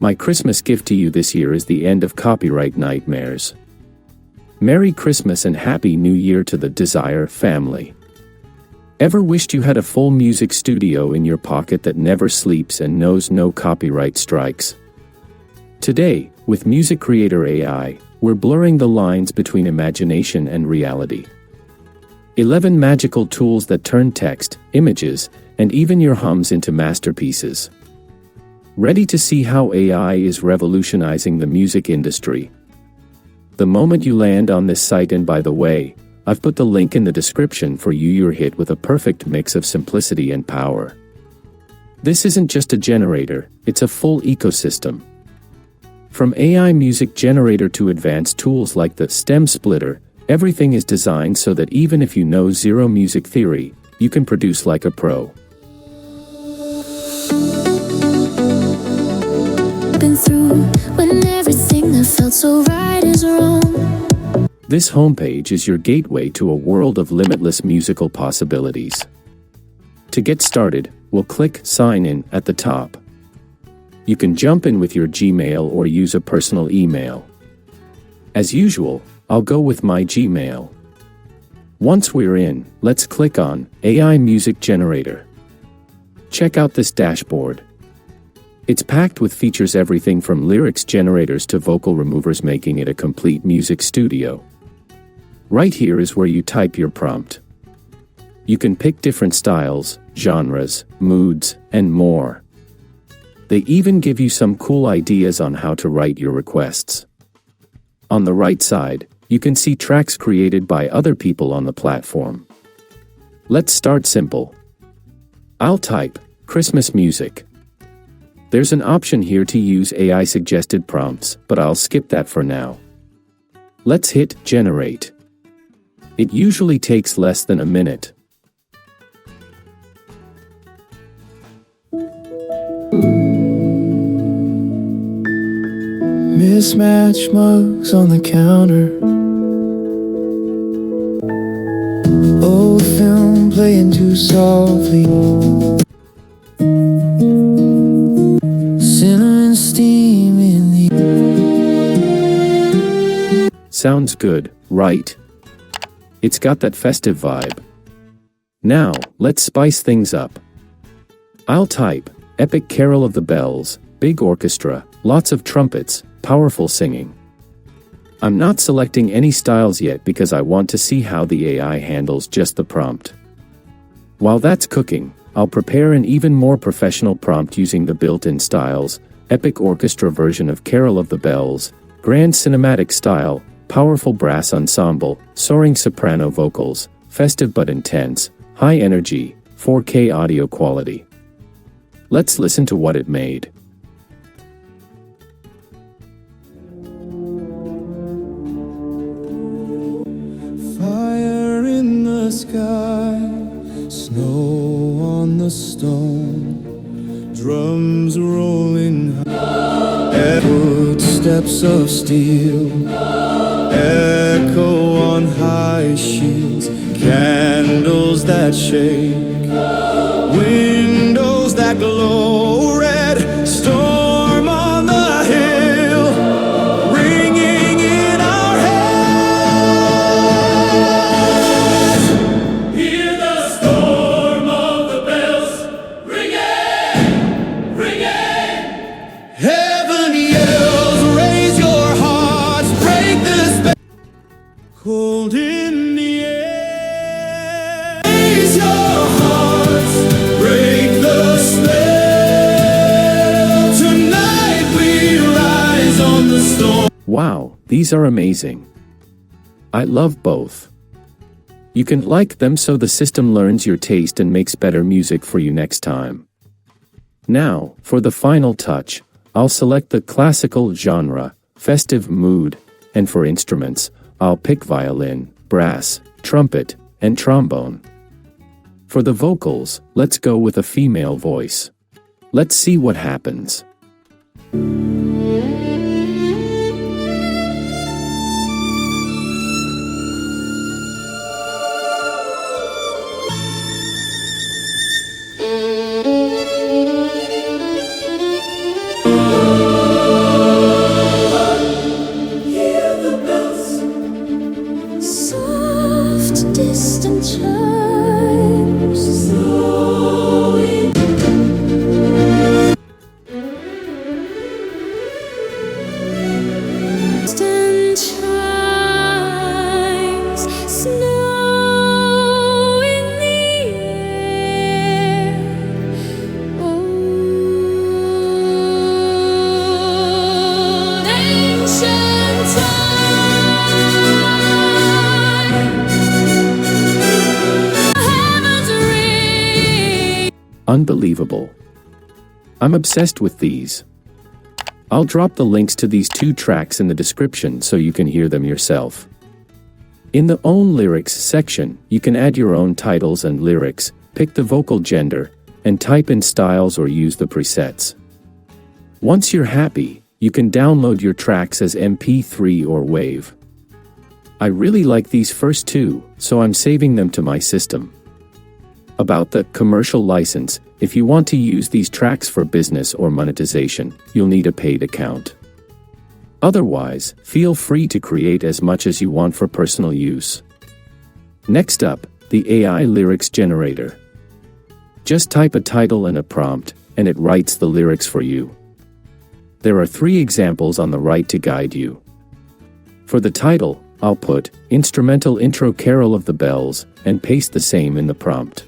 My Christmas gift to you this year is the end of copyright nightmares. Merry Christmas and Happy New Year to the Desire family. Ever wished you had a full music studio in your pocket that never sleeps and knows no copyright strikes? Today, with MusicCreator AI, we're blurring the lines between imagination and reality. 11 magical tools that turn text, images, and even your hums into masterpieces. Ready to see how AI is revolutionizing the music industry? The moment you land on this site, and by the way, I've put the link in the description for you, you're hit with a perfect mix of simplicity and power. This isn't just a generator, it's a full ecosystem. From AI music generator to advanced tools like the stem splitter, everything is designed so that even if you know zero music theory, you can produce like a pro. Been through when everything that felt so right is wrong. This homepage is your gateway to a world of limitless musical possibilities. To get started, we'll click Sign In at the top. You can jump in with your Gmail or use a personal email. As usual, I'll go with my Gmail. Once we're in, let's click on AI Music Generator. Check out this dashboard. It's packed with features, everything from lyrics generators to vocal removers, making it a complete music studio. Right here is where you type your prompt. You can pick different styles, genres, moods, and more. They even give you some cool ideas on how to write your requests. On the right side, you can see tracks created by other people on the platform. Let's start simple. I'll type Christmas music. There's an option here to use AI suggested prompts, but I'll skip that for now. Let's hit Generate. It usually takes less than a minute. Mismatched mugs on the counter, old film playing too softly, cinnamon steam in the... Sounds good, right? It's got that festive vibe. Now, let's spice things up. I'll type Epic Carol of the Bells, big orchestra, lots of trumpets, powerful singing. I'm not selecting any styles yet because I want to see how the AI handles just the prompt. While that's cooking, I'll prepare an even more professional prompt using the built-in styles: epic orchestra version of Carol of the Bells, grand cinematic style, powerful brass ensemble, soaring soprano vocals, festive but intense, high energy, 4K audio quality. Let's listen to what it made. Fire in the sky, snow on the stone, drums rolling high, footsteps of steel, echo on high shields, candles that shake, windows that glow red, storm on the hill, ringing in our heads. Hear the storm of the bells, ringing, ringing. Heaven yells, raise your hearts, break the spell. Cold in the air, raise your hearts, break the spell. Tonight we rise on the storm. Wow, these are amazing. I love both. You can like them so the system learns your taste and makes better music for you next time. Now, for the final touch, I'll select the classical genre, festive mood, and for instruments, I'll pick violin, brass, trumpet, and trombone. For the vocals, let's go with a female voice. Let's see what happens. Unbelievable. I'm obsessed with these. I'll drop the links to these 2 tracks in the description so you can hear them yourself. In the Own Lyrics section, you can add your own titles and lyrics, pick the vocal gender, and type in styles or use the presets. Once you're happy, you can download your tracks as MP3 or WAV. I really like these first 2, so I'm saving them to my system. About the commercial license, if you want to use these tracks for business or monetization, you'll need a paid account. Otherwise, feel free to create as much as you want for personal use. Next up, the AI lyrics generator. Just type a title and a prompt, and it writes the lyrics for you. There are 3 examples on the right to guide you. For the title, I'll put "Instrumental Intro Carol of the Bells" and paste the same in the prompt.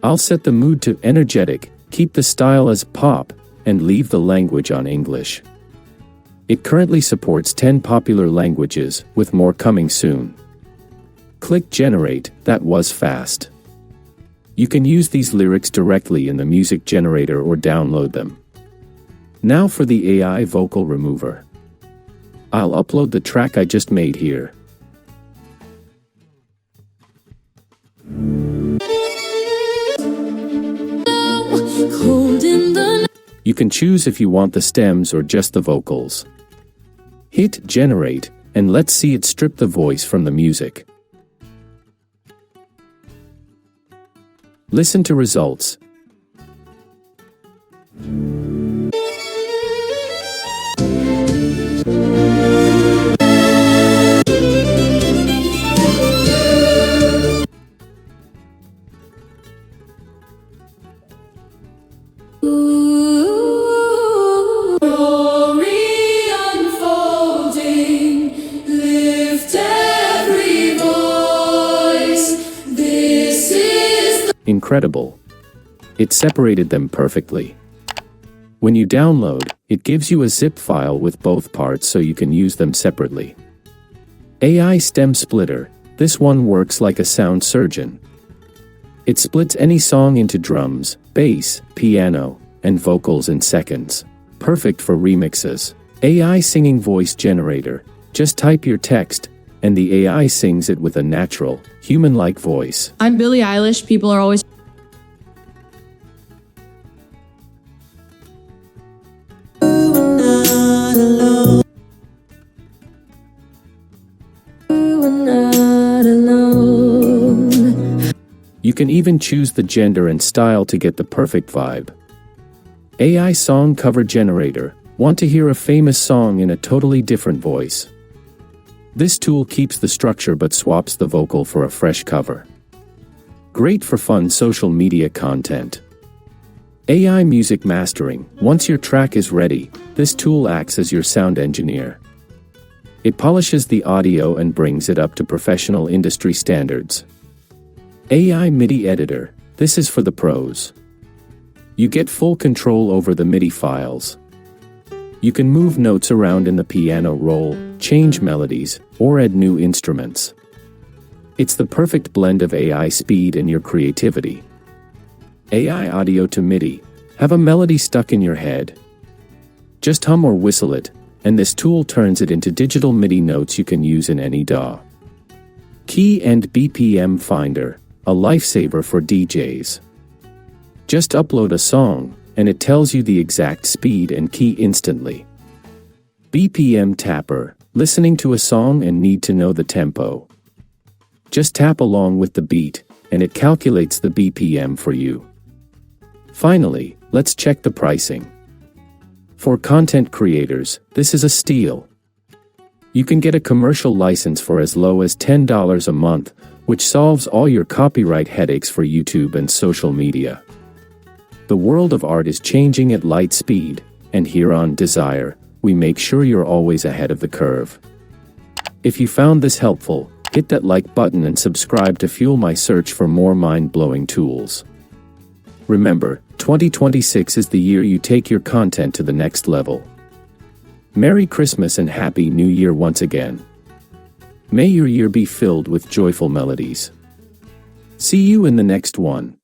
I'll set the mood to energetic, keep the style as pop, and leave the language on English. It currently supports 10 popular languages, with more coming soon. Click Generate. That was fast. You can use these lyrics directly in the music generator or download them. Now for the AI vocal remover. I'll upload the track I just made here. You can choose if you want the stems or just the vocals. Hit Generate, and let's see it strip the voice from the music. Listen to results. Incredible. It separated them perfectly. When you download, it gives you a zip file with both parts so you can use them separately. AI Stem Splitter. This one works like a sound surgeon. It splits any song into drums, bass, piano, and vocals in seconds. Perfect for remixes. AI Singing Voice Generator. Just type your text, and the AI sings it with a natural, human-like voice. I'm Billie Eilish. People are always... You can even choose the gender and style to get the perfect vibe. AI Song Cover Generator. Want to hear a famous song in a totally different voice? This tool keeps the structure but swaps the vocal for a fresh cover. Great for fun social media content. AI Music Mastering. Once your track is ready, this tool acts as your sound engineer. It polishes the audio and brings it up to professional industry standards. AI MIDI Editor. This is for the pros. You get full control over the MIDI files. You can move notes around in the piano roll, change melodies, or add new instruments. It's the perfect blend of AI speed and your creativity. AI Audio to MIDI. Have a melody stuck in your head? Just hum or whistle it, and this tool turns it into digital MIDI notes you can use in any DAW. Key and BPM Finder. A lifesaver for DJs. Just upload a song, and it tells you the exact speed and key instantly. BPM Tapper. Listening to a song and need to know the tempo. Just tap along with the beat, and it calculates the BPM for you. Finally, let's check the pricing. For content creators, this is a steal. You can get a commercial license for as low as $10 a month, which solves all your copyright headaches for YouTube and social media. The world of art is changing at light speed, and here on Desire, we make sure you're always ahead of the curve. If you found this helpful, hit that like button and subscribe to fuel my search for more mind-blowing tools. Remember, 2026 is the year you take your content to the next level. Merry Christmas and Happy New Year once again. May your year be filled with joyful melodies. See you in the next one.